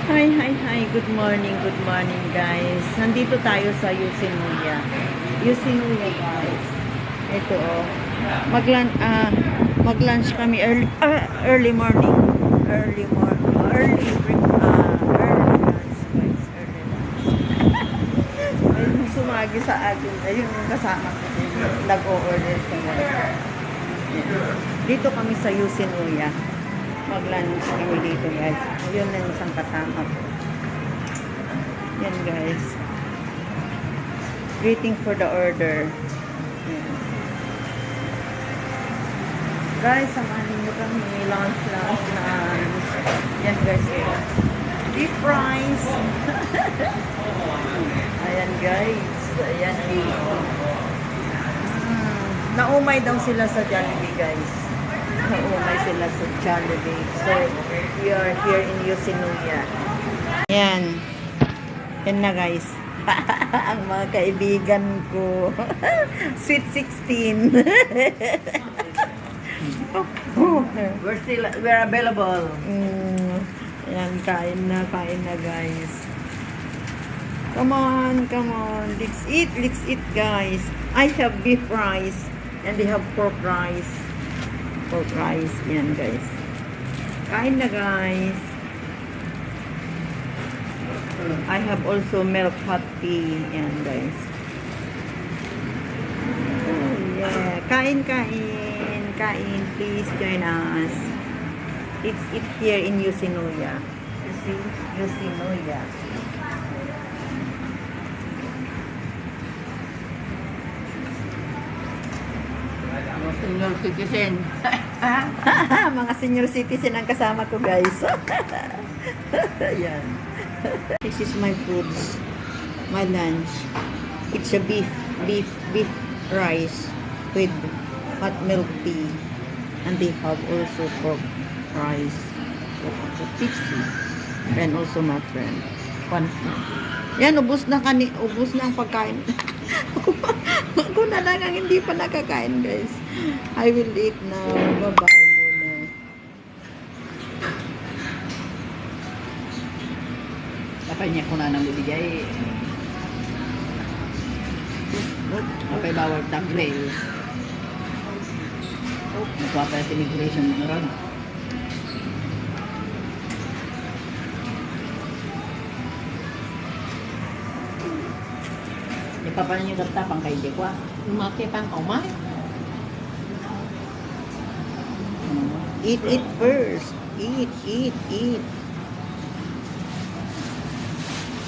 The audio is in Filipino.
Good morning guys. Nandito tayo sa Yoshinoya. Yoshinoya guys. Ito oh. Mag-lunch kami early morning. Early lunch guys. Early lunch. May sumagi sa akin. Ayun yung kasama ko. Nag-o-order kami. Dito kami sa Yoshinoya. Mag-lunch kami dito guys. Yun na isang kasama ko. Yan guys. Waiting for the order. Yan. Guys, samahan nyo kami. Lunch. Yan guys. Deep fries. Ayan guys. Ayan. Naumay daw sila sa Jollibee guys. Naumay sila sa Jollibee. So, we are here in Yoshinoya. Yan. Yan na guys. Ang mga kaibigan ko. Sweet 16. We're available. Yan, kain na guys. Come on. Let's eat guys. I have beef rice. And they have pork rice. Yan guys. Kain na guys. I have also milk hot tea. Yan guys. Oh yeah. Kain. Please join us. It's here in Yoshinoya. You see? Yoshinoya. Senior citizen. Mga senior citizen ang kasama ko guys. Yan. This is my foods. My lunch. It's a beef rice with hot milk tea. And they have also pork rice. Pizza. And also my friend. One friend. Yan, ubos na ang pagkain. Ako na lang ang hindi pa nakakain guys. I will eat now. Bye-bye muna. Dapat niya ko na nang bibigay. Dapat bawal tag rail. Nakuha pa sa immigration mo ron. Ipapanan yung tapang kay Dekwa. Umake pang kaumay. Eat first. Eat.